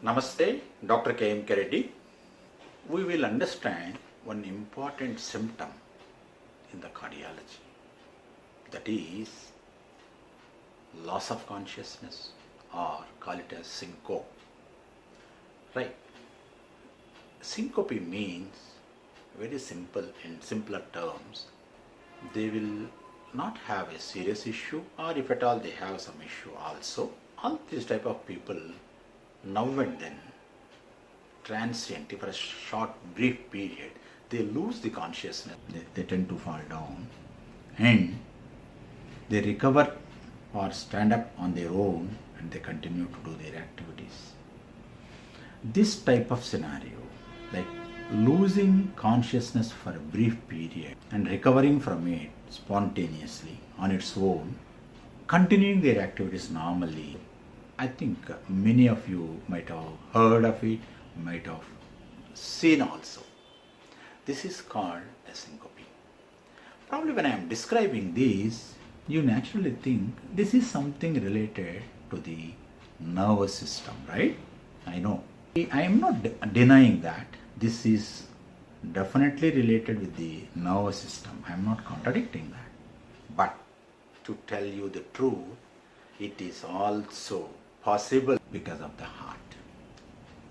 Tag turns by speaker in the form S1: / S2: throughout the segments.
S1: Namaste, Dr. KMK Reddy. We will understand one important symptom in the cardiology, that is loss of consciousness, or call it as syncope. Right. Syncope means, very simple, in simpler terms, they will not have a serious issue, or if at all they have some issue also. All these type of people, now and then, transient, for a short brief period, they lose the consciousness, they tend to fall down, and they recover or stand up on their own, and they continue to do their activities. This type of scenario, like losing consciousness for a brief period and recovering from it spontaneously on its own, continuing their activities normally, I think many of you might have heard of it, might have seen also. This is called a syncope. Probably when I am describing this, you naturally think this is something related to the nervous system, right? I know. I am not denying that. This is definitely related with the nervous system. I am not contradicting that. But to tell you the truth, it is also possible because of the heart.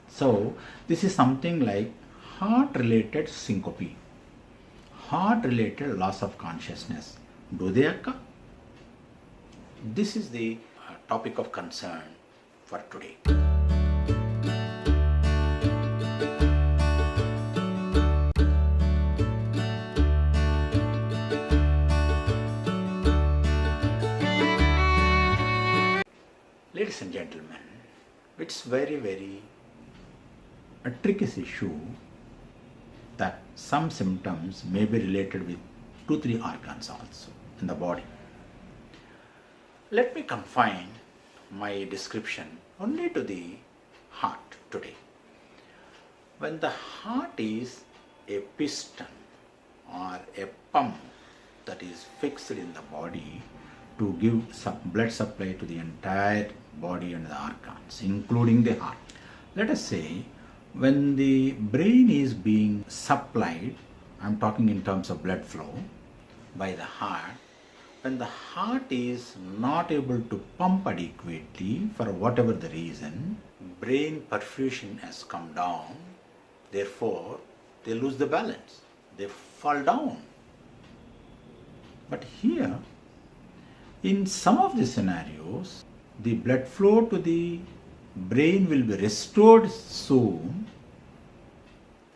S1: So this is something like heart-related syncope, heart-related loss of consciousness. Do they occur? This is the topic of concern for today. Ladies and gentlemen, it's very a tricky issue that some symptoms may be related with 2-3 organs also in the body. Let me confine my description only to the heart today. When the heart is a piston or a pump that is fixed in the body to give blood supply to the entire body and the organs, including the heart. Let us say when the brain is being supplied, I am talking in terms of blood flow, by the heart, when the heart is not able to pump adequately for whatever the reason, brain perfusion has come down, therefore they lose the balance, they fall down. But here, in some of the scenarios, the blood flow to the brain will be restored soon,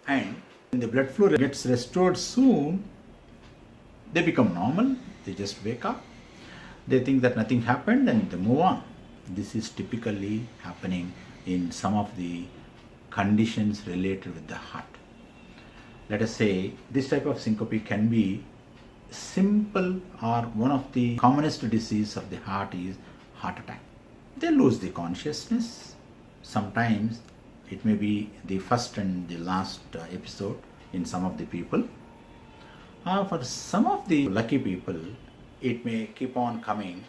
S1: and when the blood flow gets restored soon, they become normal, they just wake up, they think that nothing happened and they move on. This is typically happening in some of the conditions related with the heart. Let us say this type of syncope can be simple, or one of the commonest disease of the heart is heart attack. They lose the consciousness. Sometimes it may be the first and the last episode in some of the people. For some of the lucky people, it may keep on coming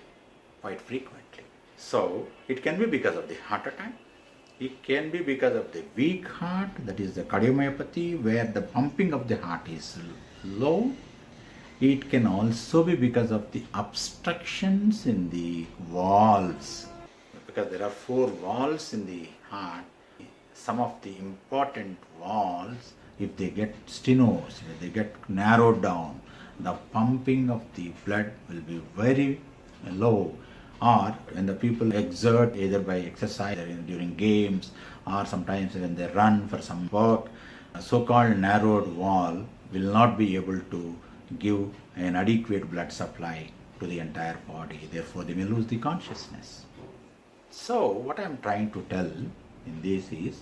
S1: quite frequently. So it can be because of the heart attack. It can be because of the weak heart, that is the cardiomyopathy, where the pumping of the heart is low. It can also be because of the obstructions in the valves, because there are 4 valves in the heart. Some of the important valves, if they get stenosed, if they get narrowed down, the pumping of the blood will be very low. Or when the people exert, either by exercise or during games, or sometimes when they run for some work, a so-called narrowed valve will not be able to give an adequate blood supply to the entire body. Therefore, they may lose the consciousness. So, what I am trying to tell in this is,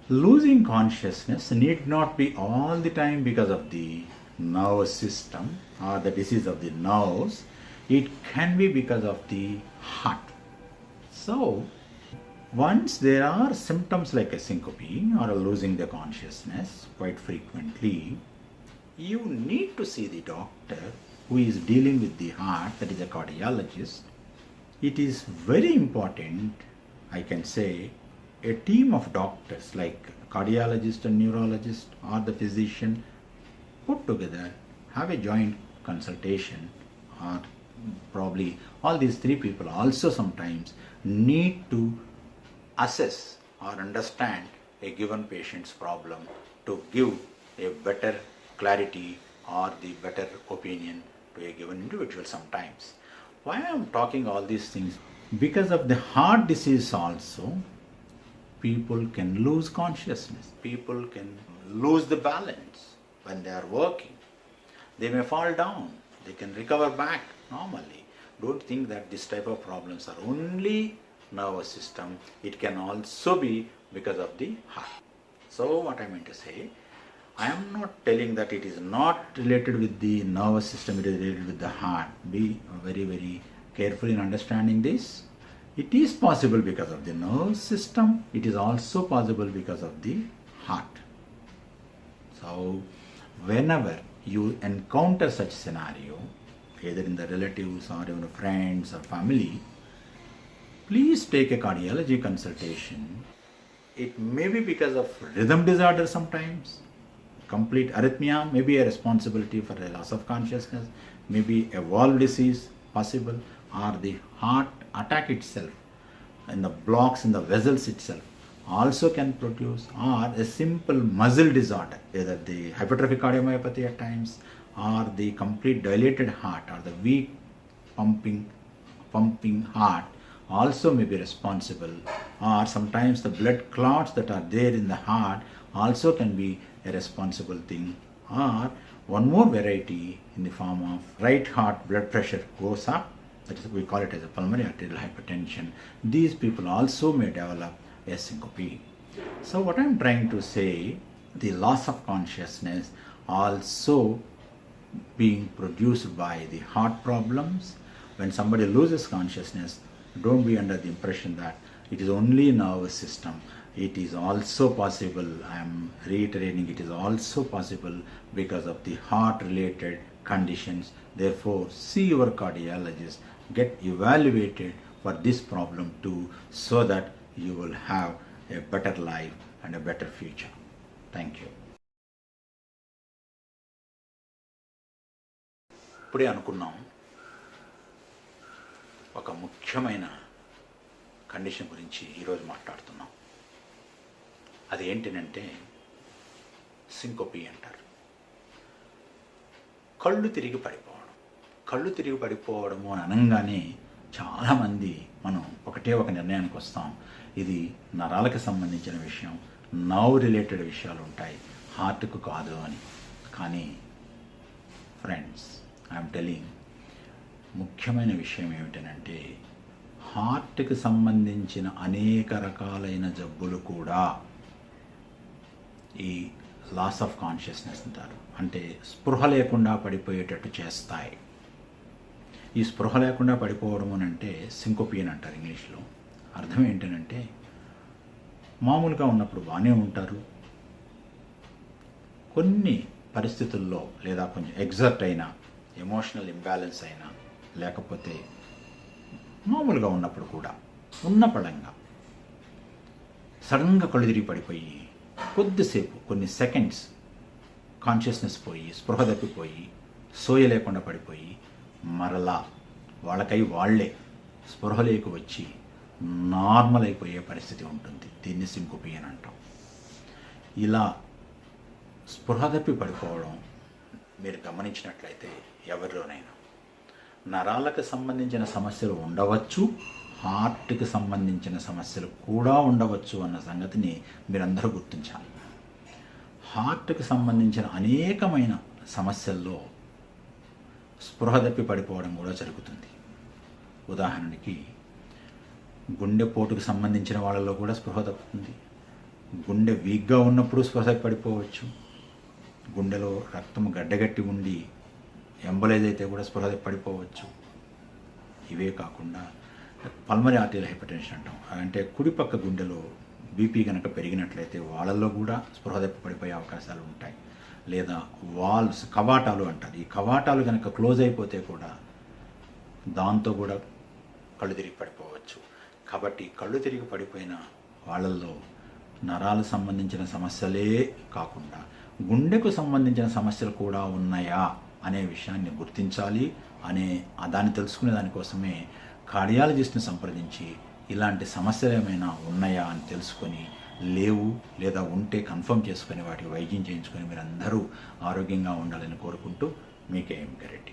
S1: losing consciousness need not be all the time because of the nervous system or the disease of the nerves. It can be because of the heart. So, once there are symptoms like a syncope or a losing the consciousness quite frequently, you need to see the doctor who is dealing with the heart, that is a cardiologist. It is very important, I can say, a team of doctors like cardiologist and neurologist or the physician put together, have a joint consultation, or probably all these three people also sometimes need to assess or understand a given patient's problem to give a better clarity or the better opinion to a given individual sometimes. Why I am talking all these things? Because of the heart disease also, people can lose consciousness. People can lose the balance when they are working. They may fall down. They can recover back normally. Don't think that this type of problems are only nervous system. It can also be because of the heart. So what I meant to say, I am not telling that it is not related with the nervous system, it is related with the heart. Be very, very careful in understanding this. It is possible because of the nervous system. It is also possible because of the heart. So whenever you encounter such scenario, either in the relatives or even friends or family, please take a cardiology consultation. It may be because of rhythm disorder sometimes. Complete arrhythmia may be a responsibility for a loss of consciousness, maybe a valve disease possible, or the heart attack itself and the blocks in the vessels itself also can produce, or a simple muscle disorder, either the hypertrophic cardiomyopathy at times, or the complete dilated heart, or the weak pumping heart also may be responsible, or sometimes the blood clots that are there in the heart also can be a responsible thing, or one more variety in the form of right heart blood pressure goes up, that is, we call it as a pulmonary arterial hypertension. These people also may develop a syncope. So what I am trying to say, the loss of consciousness also being produced by the heart problems. When somebody loses consciousness, don't be under the impression that it is only nervous system. It is also possible, I am reiterating, it is also possible because of the heart related conditions. Therefore, see your cardiologist, get evaluated for this problem too, so that you will have a better life and a better future. Thank you. ఇప్పుడే అనుకున్నాం ఒక ముఖ్యమైన condition గురించి ఈరోజు మాట్లాడుతున్నాం. అది ఏంటంటే సింకోపీ అంటారు. కళ్ళు తిరిగి పడిపోవడము అని అనగానే చాలామంది మనం ఒక నిర్ణయానికి వస్తాం, ఇది నరాలకు సంబంధించిన విషయం, నర్వ్ రిలేటెడ్ విషయాలు ఉంటాయి, హార్ట్కు కాదు అని. కానీ ఫ్రెండ్స్, ఐఎమ్ టెలింగ్, ముఖ్యమైన విషయం ఏమిటంటే హార్ట్కి సంబంధించిన అనేక రకాలైన జబ్బులు కూడా ఈ లాస్ ఆఫ్ కాన్షియస్నెస్ అంటారు, అంటే స్పృహ లేకుండా పడిపోయేటట్టు చేస్తాయి. ఈ స్పృహ లేకుండా పడిపోవడం అని అంటే సింకోపీ అని అంటారు ఇంగ్లీష్లో. అర్థం ఏంటంటే మామూలుగా ఉన్నప్పుడు బాగానే ఉంటారు, కొన్ని పరిస్థితుల్లో లేదా కొంచెం ఎగ్జర్ట్ అయినా, ఎమోషనల్ ఇంబ్యాలెన్స్ అయినా, లేకపోతే మామూలుగా ఉన్నప్పుడు కూడా ఉన్న పడంగా సడన్గా కళ్ళు తిరిగి పడిపోయి కొద్దిసేపు కొన్ని సెకండ్స్ కాన్షియస్నెస్ పోయి, స్పృహ తప్పిపోయి, సోయ లేకుండా పడిపోయి మరలా వాళ్ళకై వాళ్ళే స్పృహలోకి వచ్చి నార్మల్ అయిపోయే పరిస్థితి ఉంటుంది. దీన్ని సింకోపీ అని అంటాం. ఇలా స్పృహ తప్పి పడిపోవడం మీరు గమనించినట్లయితే ఎవరిలోనైనా నరాలకు సంబంధించిన సమస్యలు ఉండవచ్చు, హార్ట్కి సంబంధించిన సమస్యలు కూడా ఉండవచ్చు అన్న సంగతిని మీరందరూ గుర్తించాలి. హార్ట్కి సంబంధించిన అనేకమైన సమస్యల్లో స్పృహ తప్పి పడిపోవడం కూడా జరుగుతుంది. ఉదాహరణకి గుండెపోటుకు సంబంధించిన వాళ్ళలో కూడా స్పృహ తప్పుతుంది. గుండె వీక్గా ఉన్నప్పుడు స్పృహ తప్పి పడిపోవచ్చు. గుండెలో రక్తం గడ్డగట్టి ఉండి ఎంబలైజ్ అయితే కూడా స్పృహ తప్పి పడిపోవచ్చు. ఇవే కాకుండా పల్మరీ ఆర్టీరియల్ హైపర్టెన్షన్ అంటాం, అంటే కుడిపక్క గుండెలో బీపీ కనుక పెరిగినట్లయితే వాళ్ళల్లో కూడా స్పృహ తప్పి పడిపోయే అవకాశాలు ఉంటాయి. లేదా వాల్వ్స్, కవాటాలు అంటారు, ఈ కవాటాలు కనుక క్లోజ్ అయిపోతే కూడా దాంతో కూడా కళ్ళు తిరిగి పడిపోవచ్చు. కాబట్టి కళ్ళు తిరిగి పడిపోయిన వాళ్ళల్లో నరాలకు సంబంధించిన సమస్యలే కాకుండా గుండెకు సంబంధించిన సమస్యలు కూడా ఉన్నాయా అనే విషయాన్ని గుర్తించాలి దాన్ని తెలుసుకునే దానికోసమే కార్డియాలజిస్ట్ని సంప్రదించి ఇలాంటి సమస్యలు ఏమైనా ఉన్నాయా అని తెలుసుకొని లేవు లేదా ఉంటే కన్ఫర్మ్ చేసుకొని వాటికి వైద్యం చేయించుకొని మీరందరూ ఆరోగ్యంగా ఉండాలని కోరుకుంటూ మీ KMK రెడ్డి.